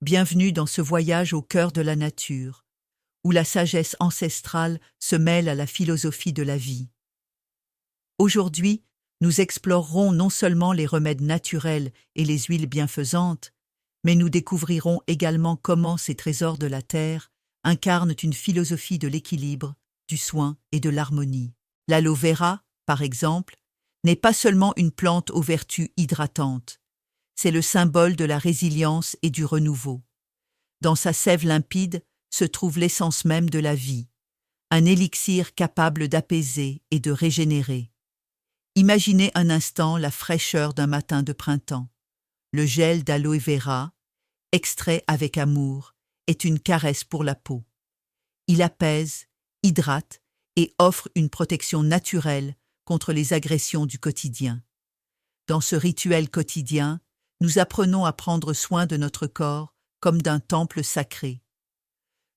Bienvenue dans ce voyage au cœur de la nature, où la sagesse ancestrale se mêle à la philosophie de la vie. Aujourd'hui, nous explorerons non seulement les remèdes naturels et les huiles bienfaisantes, mais nous découvrirons également comment ces trésors de la terre incarnent une philosophie de l'équilibre, du soin et de l'harmonie. L'aloe vera, par exemple, n'est pas seulement une plante aux vertus hydratantes, c'est le symbole de la résilience et du renouveau. Dans sa sève limpide se trouve l'essence même de la vie, un élixir capable d'apaiser et de régénérer. Imaginez un instant la fraîcheur d'un matin de printemps. Le gel d'aloe vera, extrait avec amour, est une caresse pour la peau. Il apaise, hydrate et offre une protection naturelle contre les agressions du quotidien. Dans ce rituel quotidien, nous apprenons à prendre soin de notre corps comme d'un temple sacré.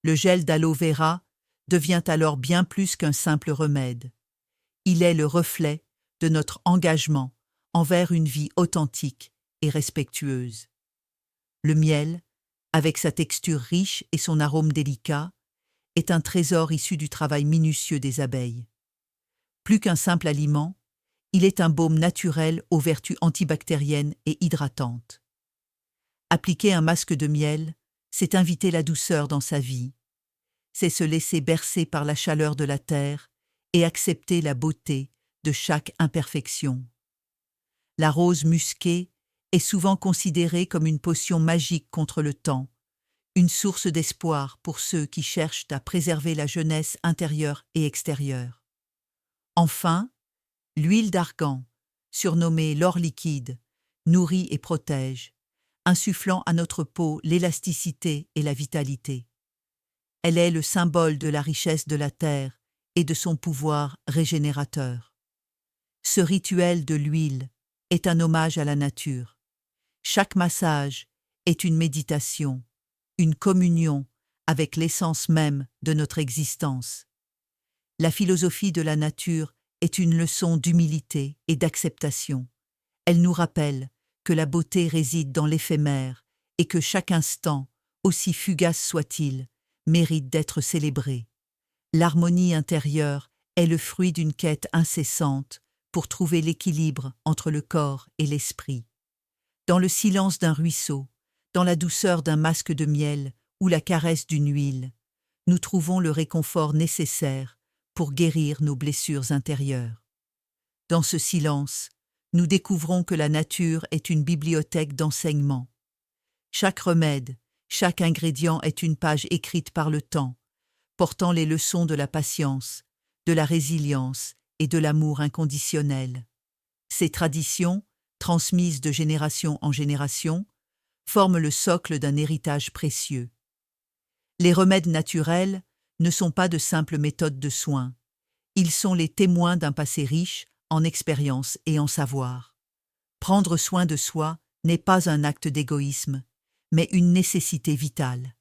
Le gel d'aloe vera devient alors bien plus qu'un simple remède. Il est le reflet de notre engagement envers une vie authentique et respectueuse. Le miel, avec sa texture riche et son arôme délicat, est un trésor issu du travail minutieux des abeilles. Plus qu'un simple aliment, il est un baume naturel aux vertus antibactériennes et hydratantes. Appliquer un masque de miel, c'est inviter la douceur dans sa vie. C'est se laisser bercer par la chaleur de la terre et accepter la beauté de chaque imperfection. La rose musquée est souvent considérée comme une potion magique contre le temps, une source d'espoir pour ceux qui cherchent à préserver la jeunesse intérieure et extérieure. Enfin, l'huile d'argan, surnommée l'or liquide, nourrit et protège, insufflant à notre peau l'élasticité et la vitalité. Elle est le symbole de la richesse de la terre et de son pouvoir régénérateur. Ce rituel de l'huile est un hommage à la nature. Chaque massage est une méditation, une communion avec l'essence même de notre existence. La philosophie de la nature est une leçon d'humilité et d'acceptation. Elle nous rappelle que la beauté réside dans l'éphémère et que chaque instant, aussi fugace soit-il, mérite d'être célébré. L'harmonie intérieure est le fruit d'une quête incessante pour trouver l'équilibre entre le corps et l'esprit. Dans le silence d'un ruisseau, dans la douceur d'un masque de miel ou la caresse d'une huile, nous trouvons le réconfort nécessaire pour guérir nos blessures intérieures. Dans ce silence, nous découvrons que la nature est une bibliothèque d'enseignement. Chaque remède, chaque ingrédient est une page écrite par le temps, portant les leçons de la patience, de la résilience et de l'amour inconditionnel. Ces traditions, transmises de génération en génération, forment le socle d'un héritage précieux. Les remèdes naturels ne sont pas de simples méthodes de soins. Ils sont les témoins d'un passé riche en expérience et en savoir. Prendre soin de soi n'est pas un acte d'égoïsme, mais une nécessité vitale.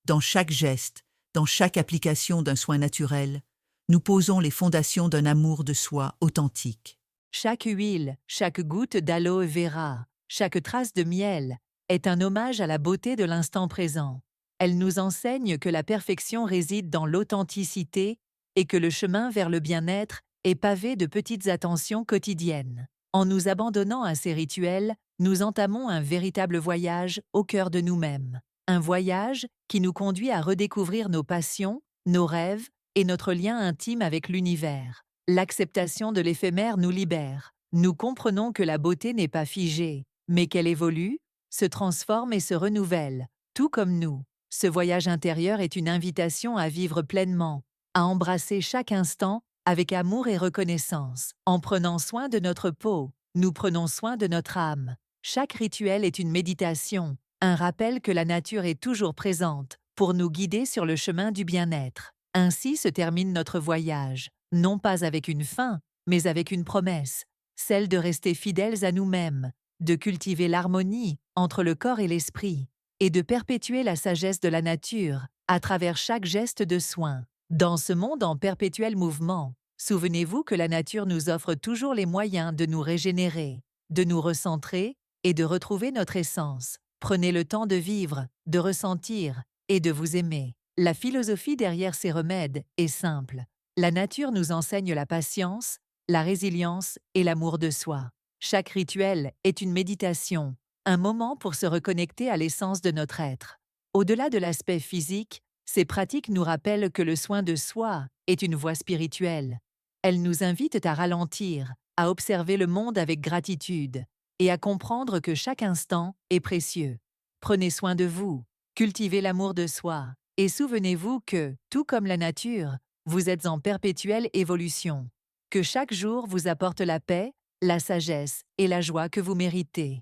Dans chaque geste, dans chaque application d'un soin naturel, nous posons les fondations d'un amour de soi authentique. Chaque huile, chaque goutte d'aloe vera, chaque trace de miel est un hommage à la beauté de l'instant présent. Elle nous enseigne que la perfection réside dans l'authenticité et que le chemin vers le bien-être est pavé de petites attentions quotidiennes. En nous abandonnant à ces rituels, nous entamons un véritable voyage au cœur de nous-mêmes. Un voyage qui nous conduit à redécouvrir nos passions, nos rêves et notre lien intime avec l'univers. L'acceptation de l'éphémère nous libère. Nous comprenons que la beauté n'est pas figée, mais qu'elle évolue, se transforme et se renouvelle, tout comme nous. Ce voyage intérieur est une invitation à vivre pleinement, à embrasser chaque instant avec amour et reconnaissance. En prenant soin de notre peau, nous prenons soin de notre âme. Chaque rituel est une méditation, un rappel que la nature est toujours présente pour nous guider sur le chemin du bien-être. Ainsi se termine notre voyage, non pas avec une fin, mais avec une promesse, celle de rester fidèles à nous-mêmes, de cultiver l'harmonie entre le corps et l'esprit, et de perpétuer la sagesse de la nature à travers chaque geste de soin. Dans ce monde en perpétuel mouvement, souvenez-vous que la nature nous offre toujours les moyens de nous régénérer, de nous recentrer et de retrouver notre essence. Prenez le temps de vivre, de ressentir et de vous aimer. La philosophie derrière ces remèdes est simple. La nature nous enseigne la patience, la résilience et l'amour de soi. Chaque rituel est une méditation, un moment pour se reconnecter à l'essence de notre être. Au-delà de l'aspect physique, ces pratiques nous rappellent que le soin de soi est une voie spirituelle. Elles nous invitent à ralentir, à observer le monde avec gratitude et à comprendre que chaque instant est précieux. Prenez soin de vous, cultivez l'amour de soi et souvenez-vous que, tout comme la nature, vous êtes en perpétuelle évolution. Que chaque jour vous apporte la paix, la sagesse et la joie que vous méritez.